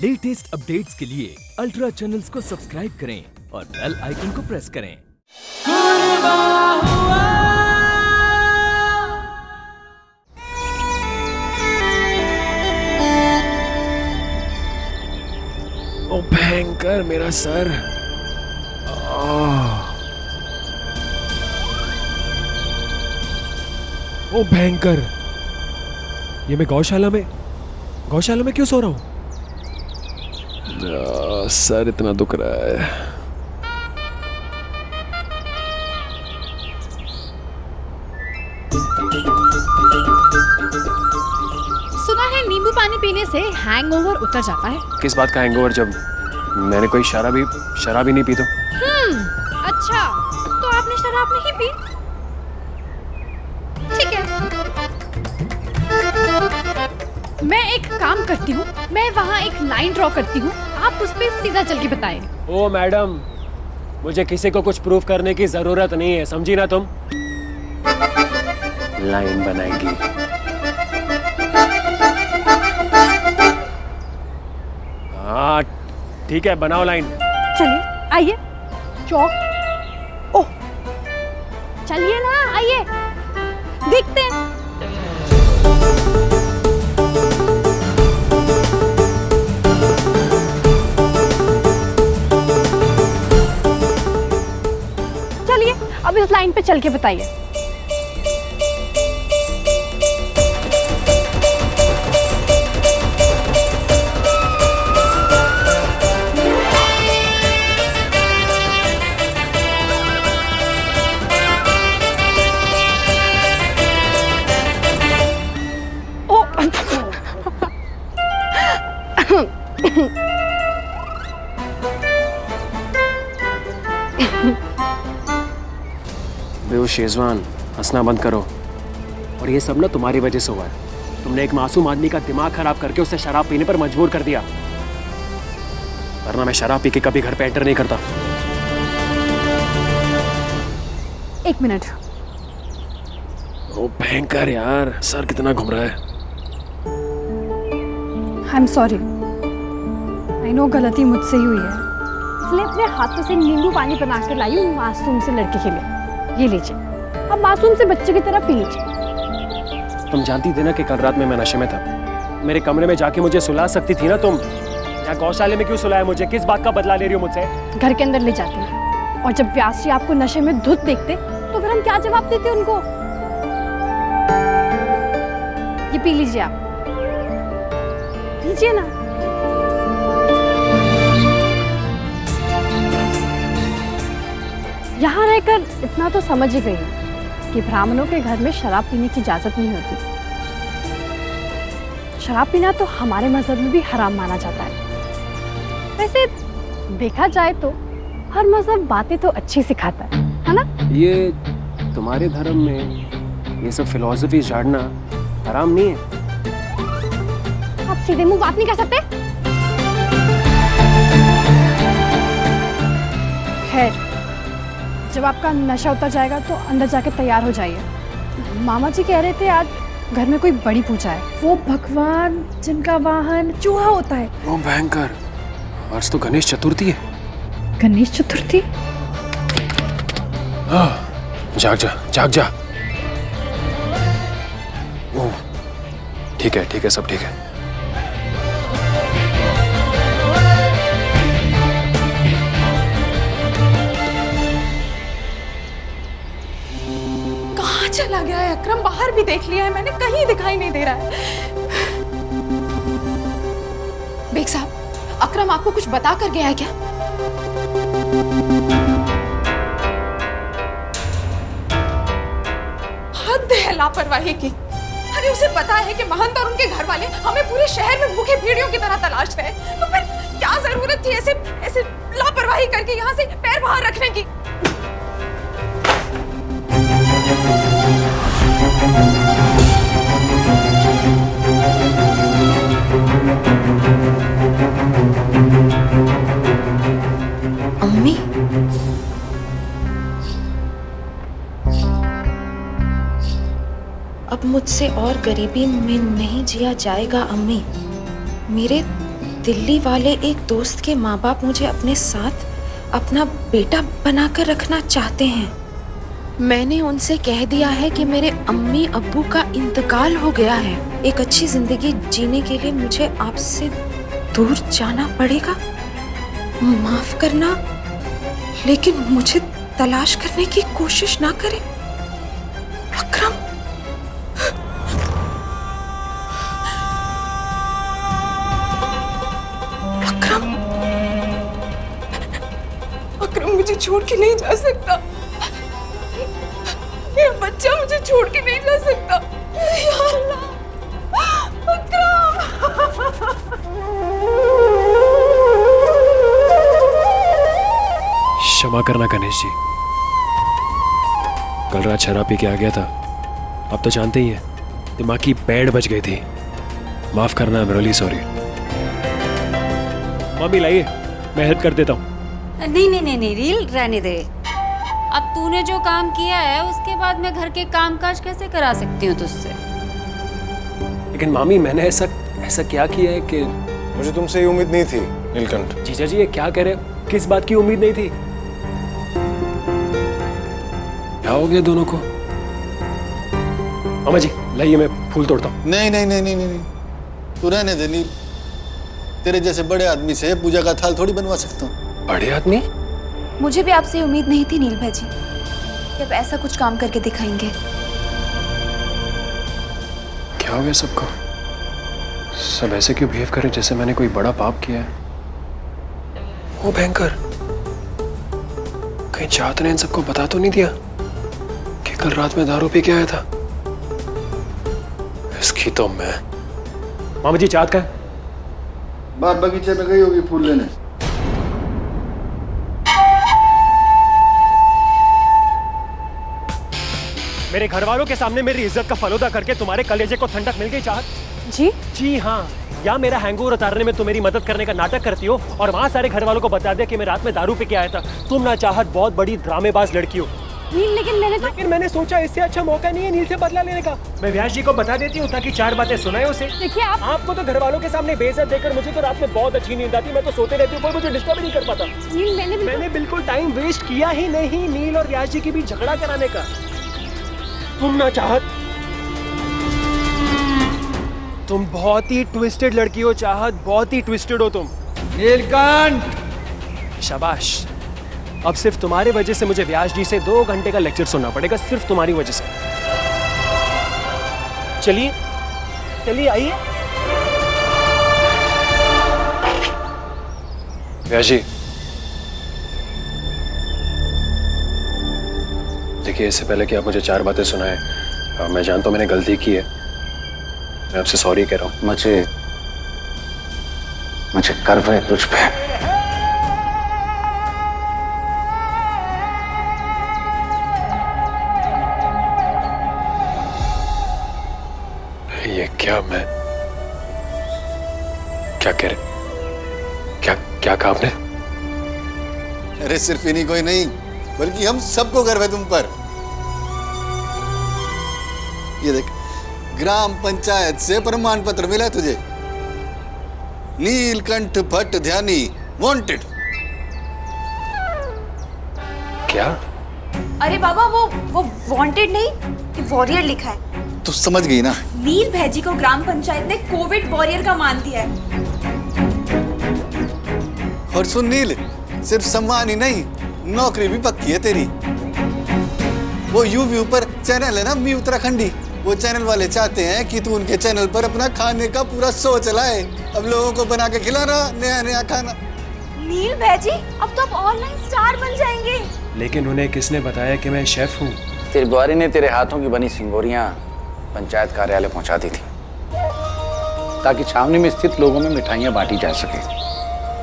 Latest updates के लिए ultra channels को सब्सक्राइब करें और बेल आइकन को प्रेस करें। ओ भयंकर मेरा सर। ओ भयंकर, ये मैं गौशाला में क्यों सो रहा हूँ? सर इतना दुख रहा है। सुना है नींबू पानी पीने से हैंगओवर उतर जाता है। किस बात का हैंगओवर, जब मैंने कोई शराब ही नहीं पी तो। अच्छा, तो आपने शराब नहीं पी? ठीक है, मैं एक काम करती हूँ, मैं वहाँ एक लाइन ड्रॉ करती हूँ, आप उस पे सीधा चल के बताएं। ओ मैडम, मुझे किसी को कुछ प्रूफ करने की जरूरत नहीं है, समझी ना तुम? लाइन बनाएगी। हाँ ठीक है, बनाओ लाइन। चलिए आइए, चौक। ओह चलिए ना, आइए देखते हैं। चलिए अब इस लाइन पे चल के बताइए। बेहो शेजवान, हंसना बंद करो। और ये सब ना तुम्हारी वजह से हुआ है। तुमने एक मासूम आदमी का दिमाग खराब करके उसे शराब पीने पर मजबूर कर दिया। वरना मैं शराब पी के कभी घर पे एंटर नहीं करता। एक मिनट। ओ भयंकर यार, सर कितना घूम रहा है। I am sorry, I know गलती मुझसे ही हुई है। इसलिए अपने हाथों से नींबू पानी बना कर लाई हूँ मासूम से लड़के के लिए। ये लीजिए, अब मासूम से बच्चे की तरह पी लीजिए। तुम जानती थी ना कि कल रात में मैं नशे में था। मेरे कमरे में जाके मुझे सुला सकती थी ना तुम। या गौशाले में क्यों सुलाया मुझे? किस बात का बदला ले रही हो मुझसे? घर के अंदर ले जाती है, और जब व्यास जी आपको नशे में धुत देखते तो फिर हम क्या जवाब देते उनको? ये पी लीजिए, आप पीजिए ना। यहाँ रहकर इतना तो समझ ही गई कि ब्राह्मणों के घर में शराब पीने की इजाजत नहीं होती। शराब पीना तो हमारे मजहब में भी हराम माना जाता है। वैसे देखा जाए तो हर मजहब बातें तो अच्छी सिखाता है ना? ये तुम्हारे धर्म में ये सब फिलॉसफी झाड़ना हराम नहीं है। आप सीधे मुंह बात नहीं कर सकते? खैर, जब आपका नशा उतर जाएगा तो अंदर जाके तैयार हो जाइए। मामा जी कह रहे थे आज घर में कोई बड़ी पूजा है। वो भगवान जिनका वाहन चूहा होता है। ओ भयंकर, आज तो गणेश चतुर्थी है। गणेश चतुर्थी? जाग जा। ओ ठीक है, सब ठीक है। चला गया है अकरम? बाहर भी देख लिया है मैंने, कहीं दिखाई नहीं दे रहा है। बेग साहब, अकरम आपको कुछ बता कर गया है क्या? हद है लापरवाही की। अरे उसे पता है कि महंत और उनके घर वाले हमें पूरे शहर में भूखे भेड़ियों की तरह तलाश रहे हैं, तो फिर क्या जरूरत थी ऐसे लापरवाही करके यहाँ से पैर बाहर रखने की? अम्मी, अब मुझसे और गरीबी में नहीं जिया जाएगा अम्मी। मेरे दिल्ली वाले एक दोस्त के माँ बाप मुझे अपने साथ अपना बेटा बनाकर रखना चाहते हैं। मैंने उनसे कह दिया है कि मेरे अम्मी अब्बू का इंतकाल हो गया है। एक अच्छी जिंदगी जीने के लिए मुझे आपसे दूर जाना पड़ेगा। माफ करना, लेकिन मुझे तलाश करने की कोशिश ना करें। अकरम, अकरम, अकरम मुझे छोड़ के नहीं जा सकता। मेरा बच्चा मुझे छोड़ के नहीं जा सकता। या अल्लाह, क्षमा करना गणेश जी, कल रात शराब पी के आ गया था। आप तो जानते ही हैं, दिमाग की पैड़ बच गई थी। माफ करना, I am really sorry. Mummy लाइए, मैं हेल्प कर देता हूँ। नहीं रील रहने दे। अब तूने जो काम किया है उसके बाद मैं घर के कामकाज कैसे करा सकती हूँ तुझसे? लेकिन मामी, मैंने ऐसा क्या किया है कि मुझे तुमसे ये उम्मीद नहीं थी नीलकंठ। जीजा जी ये क्या कह रहे हो? किस बात की उम्मीद नहीं थी? क्या हो गया दोनों को? मामा जी लाइए, मैं फूल तोड़ता हूँ। नहीं, तू रहने दे नील। तेरे जैसे बड़े आदमी से पूजा का थाल थोड़ी बनवा सकता हूँ। बड़े आदमी? मुझे भी आपसे उम्मीद नहीं थी नील भाई जी कि आप ऐसा कुछ काम करके दिखाएंगे। क्या हो गया सबको? सब ऐसे क्यों बिहेव करें जैसे मैंने कोई बड़ा पाप किया है? ओ भयंकर, कहीं चाहत ने इन सबको बता तो नहीं दिया कि कल रात में दारू पी के आया था? इसकी तो मैं। मामा जी चाहत का है? बाप बगीचे में गई होगी फूल लेने। मेरे घर वालों के सामने मेरी इज्जत का फलूदा करके तुम्हारे कलेजे को ठंडक मिल गई चाहत? जी हाँ, या मेरा हैंगओवर उतारने में तुम मेरी मदद करने का नाटक करती हो और वहाँ सारे घर वालों को बता दिया कि मैं रात में दारू पी के आया था। तुम ना चाहत बहुत बड़ी ड्रामेबाज लड़की हो। नील, लेकिन मैंने सोचा इससे अच्छा मौका नहीं है नील से बदला लेने का। मैं व्यास जी को बता देती हूँ ताकि चार बातें सुनाए उसे। देखिए आपको तो घर वालों के सामने बेइज्जत देकर मुझे तो रात में बहुत अच्छी नींद आती। मैं तो सोते रहती हूँ, कोई मुझे डिस्टर्ब नहीं कर पाता। नील, मैंने बिल्कुल टाइम वेस्ट किया ही नहीं नील और व्यास जी के बीच झगड़ा कराने का। तुम ना चाहत, तुम बहुत ही ट्विस्टेड लड़की हो चाहत, बहुत ही ट्विस्टेड हो तुम। नीलकंठ, शाबाश। अब सिर्फ तुम्हारी वजह से मुझे व्यास जी से 2 घंटे का लेक्चर सुनना पड़ेगा, सिर्फ तुम्हारी वजह से। चलिए आइए। व्यास जी देखिए, इससे पहले कि आप मुझे 4 बातें सुनाएं, मैं जानता हूं मैंने गलती की है। मैं आपसे सॉरी कह रहा हूं। मुझे गर्व है तुझ पे। ये क्या मैं क्या कह रहे? क्या कहा आपने? अरे सिर्फ इन्हीं को ही नहीं बल्कि हम सबको गर्व है तुम पर। ये देख, ग्राम पंचायत से प्रमाण पत्र मिला है तुझे। नीलकंठ भट्ट ध्यानी वांटेड। क्या? अरे बाबा, वो वांटेड नहीं, वॉरियर लिखा है। तू समझ गई ना? नील भैजी को ग्राम पंचायत ने कोविड वॉरियर का मान दिया है। और सुन नील, सिर्फ सम्मान ही नहीं, नौकरी भी पक्की है तेरी। वो यूट्यूब पर चैनल है ना, मी उत्तराखंडी, वो चैनल वाले चाहते हैं कि तू उनके चैनल पर अपना खाने का पूरा शो चलाए। अब लोगों को बना के खिलाना नया खाना। नील भैजी, अब तो आप ऑनलाइन स्टार बन जाएंगे। लेकिन उन्हें किसने बताया कि मैं शेफ हूँ? तेरी बुआरी ने तेरे हाथों की बनी सिंगोरियां पंचायत कार्यालय पहुंचा दी थी ताकि छावनी में स्थित लोगों में मिठाइयां बांटी जा सके।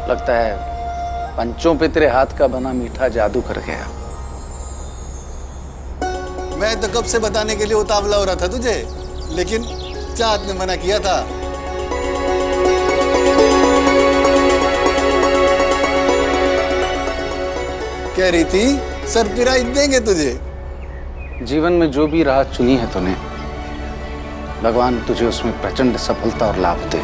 लगता है पंचों पे तेरे हाथ का बना मीठा जादू कर गया। मैं तो कब से बताने के लिए उतावला हो रहा था तुझे, लेकिन चाहत ने मना किया था। कह रही थी सरप्राइज देंगे तुझे। जीवन में जो भी राह चुनी है तूने, भगवान तुझे उसमें प्रचंड सफलता और लाभ दे।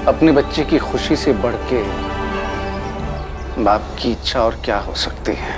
अपने बच्चे की खुशी से बढ़ के बाप की इच्छा और क्या हो सकती है।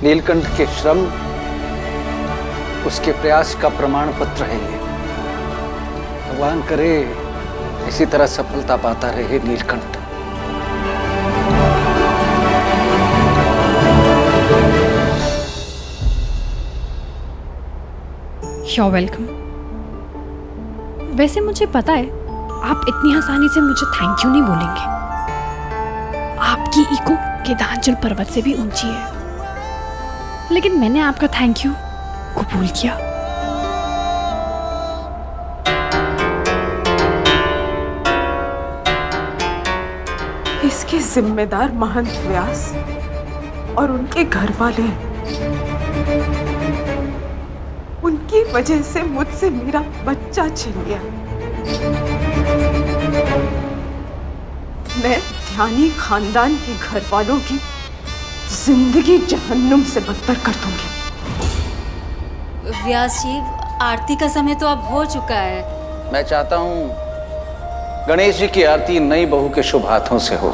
नीलकंठ के श्रम, उसके प्रयास का प्रमाण पत्र है ये। भगवान करे इसी तरह सफलता पाता रहे नीलकंठ। You're welcome। वैसे मुझे पता है आप इतनी आसानी से मुझे थैंक यू नहीं बोलेंगे। आपकी ईगो केदारजल पर्वत से भी ऊंची है, लेकिन मैंने आपका थैंक यू कबूल किया। इसके जिम्मेदार महंत व्यास और उनके घर वाले हैं। उनकी वजह से मुझसे मेरा बच्चा छिन गया। मैं ध्यानी खानदान के घर वालों की जिंदगी जहन्नुम से बदतर कर दूंगी। व्यास जी, आरती का समय तो अब हो चुका है। मैं चाहता हूं गणेश जी की आरती नई बहू के शुभ हाथों से हो।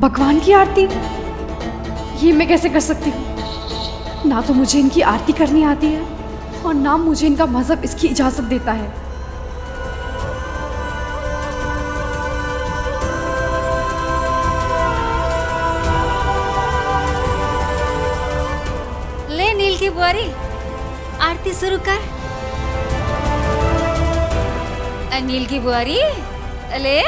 भगवान की आरती? ये मैं कैसे कर सकती हूँ? ना तो मुझे इनकी आरती करनी आती है और ना मुझे इनका मजहब इसकी इजाजत देता है। ले नील की बुआरी, आरती शुरू कर। नील की बुआरी ले।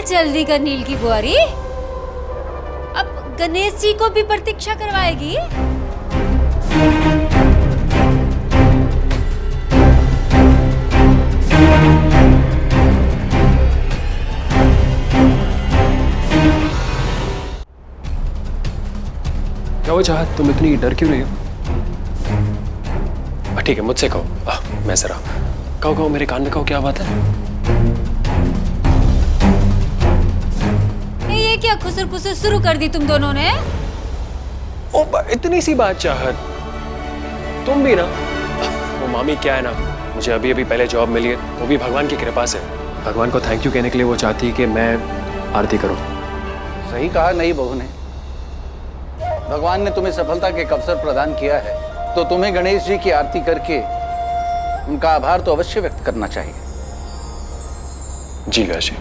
जल्दी कर नील की बुआरी, अब गणेश जी को भी प्रतीक्षा करवाएगी। क्या वो चाहत, तुम इतनी डर क्यों रही हो? ठीक है, मुझसे कहो। मैं जरा कहो मेरे कान में कहो, क्या बात है? ये क्या खुसर पुसर शुरू कर दी तुम दोनों ने? इतनी सी बात चाहत, तुम भी ना। वो मामी क्या है ना, मुझे अभी अभी पहले जॉब मिली है, वो भी भगवान की कृपा से। भगवान को थैंक यू कहने के लिए वो चाहती है कि मैं आरती करूं। सही कहा नई बहू ने। भगवान ने तुम्हें सफलता के एक अवसर प्रदान किया है, तो तुम्हें गणेश जी की आरती करके उनका आभार तो अवश्य व्यक्त करना चाहिए। जी गाजी।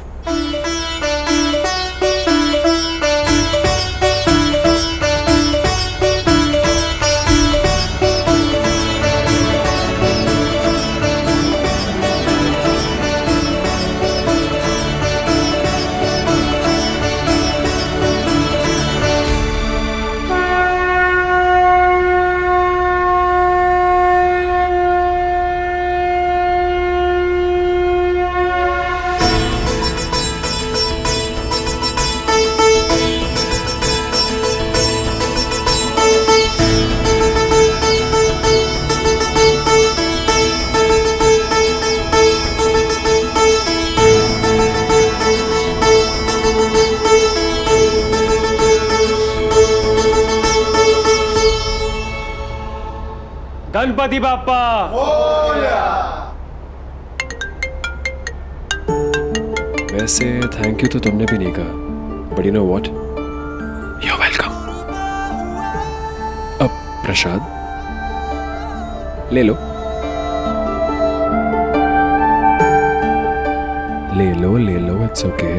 गणपति बाप्पा वैसे थैंक यू तो तुमने भी नहीं कहा, but you know what, you welcome. अब प्रसाद ले लो, ले लो ले लो, इट्स ओके।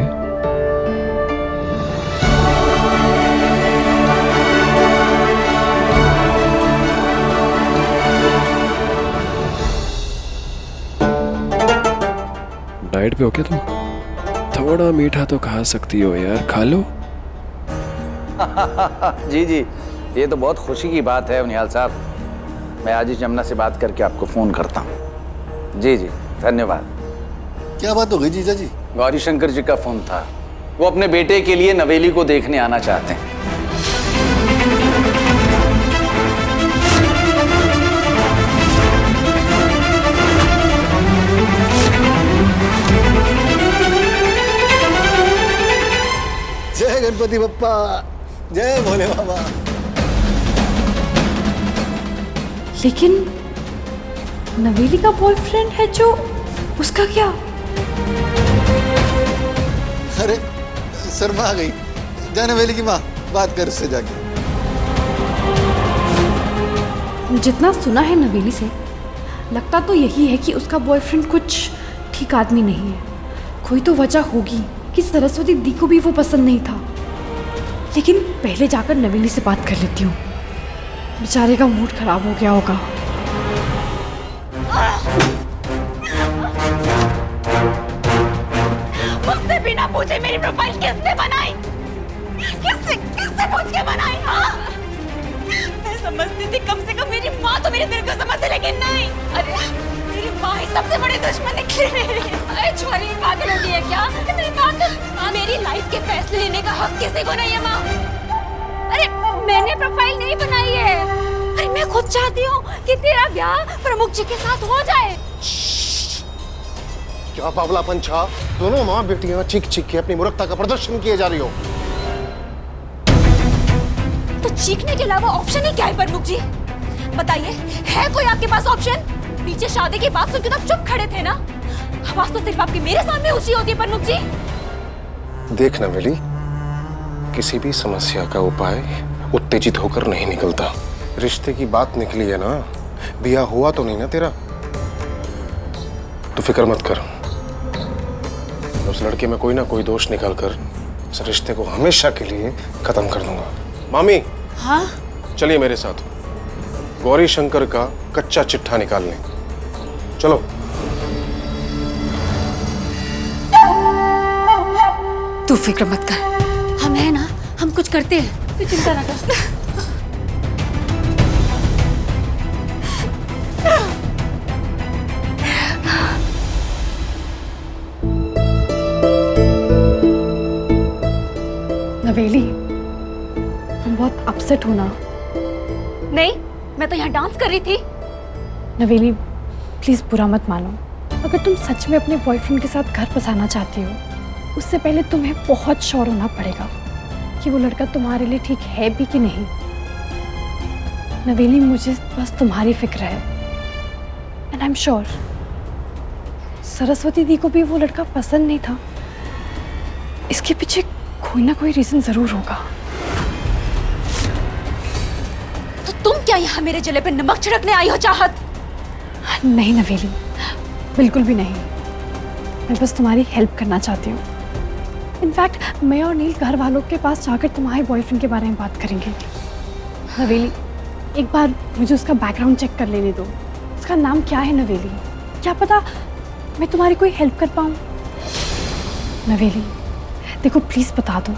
डाइट पे हो क्या तुम? थोड़ा मीठा तो खा सकती हो यार, खा लो। जी जी, ये तो बहुत खुशी की बात है उनियाल साहब। मैं आज ही जमुना से बात करके आपको फोन करता हूँ। जी जी, धन्यवाद। क्या बात हो गई जीजा जी? गौरी शंकर जी का फोन था, वो अपने बेटे के लिए नवेली को देखने आना चाहते हैं। जय गणपति बप्पा, जय भोले बाबा। लेकिन नवेली का बॉयफ्रेंड है जो, उसका क्या? अरे शर्मा आ गई। जा नवेली की माँ, बात कर उससे जाके। जितना सुना है नवेली से, लगता तो यही है कि उसका बॉयफ्रेंड कुछ ठीक आदमी नहीं है। कोई तो वजह होगी कि सरस्वती दी को भी वो पसंद नहीं था। लेकिन पहले जाकर नवेली से बात कर लेती हूँ, बेचारे का मूड खराब हो गया होगा। मुझसे बिना पूछे मेरी प्रोफाइल किसने बनाई? किससे पूछ के बनाई? हाँ, मैं समझती थी कम से कम मेरी माँ तो मेरे दिल को समझती, लेकिन नहीं। अरे मेरी माँ ही सबसे बड़ी दुश्मन निकली मेरी। अरे छोरी पागल हो गई है क्या? मेरी माँ तो मेरी लाइफ के फैसले लेने का हक किसी को नहीं है माँ। अरे मैंने प्रोफाइल नहीं बनाई है। अरे मैं खुद चाहती हूँ कि तेरा ब्याह प्रमुख जी के साथ हो जाए। क्या बावलापन छा? दोनों माँ बेटियां चीख चीख के अपनी मूर्खता का प्रदर्शन किए जा रही हो। तो चीखने के अलावा ऑप्शन ही क्या है प्रमुख जी? बताइए, है कोई आपके पास ऑप्शन? पीछे शादी की बात सुनकर तो आप चुप खड़े थे ना। आवाज तो सिर्फ आपकी मेरे सामने ऊंची होती है प्रमुख जी। देख नवेली, किसी भी समस्या का उपाय उत्तेजित होकर नहीं निकलता। रिश्ते की बात निकली है ना, ब्याह हुआ तो नहीं ना तेरा? तो फिक्र मत कर, उस लड़के में कोई ना कोई दोष निकालकर इस रिश्ते को हमेशा के लिए खत्म कर दूंगा। मामी, हाँ? चलिए मेरे साथ, गौरी शंकर का कच्चा चिट्ठा निकाल लें। चलो। तू फिक्र मत कर, हम है ना, हम कुछ करते हैं, तू चिंता ना कर। नवेली, तुम बहुत अपसेट हो ना? नहीं, मैं तो यहाँ डांस कर रही थी। नवेली प्लीज़ बुरा मत मानो, अगर तुम सच में अपने बॉयफ्रेंड के साथ घर बसाना चाहती हो, उससे पहले तुम्हें बहुत श्योर होना पड़ेगा कि वो लड़का तुम्हारे लिए ठीक है भी कि नहीं। नवेली, मुझे बस तुम्हारी फिक्र है and I am sure Saraswati दी को भी वो लड़का पसंद नहीं था। इसके पीछे कोई ना कोई रीजन जरूर होगा। तो तुम क्या यहाँ मेरे जले पे नमक छिड़कने आई हो चाहत? नहीं नवेली, बिल्कुल भी नहीं। मैं बस तुम्हारी हेल्प करना चाहती हूँ। इनफैक्ट मैं और नील घर वालों के पास जाकर तुम्हारे बॉयफ्रेंड के बारे में बात करेंगे। नवेली, एक बार मुझे उसका बैकग्राउंड चेक कर लेने दो। उसका नाम क्या है नवेली? क्या पता मैं तुम्हारी कोई हेल्प कर पाऊँ। नवेली देखो, प्लीज़ बता दो।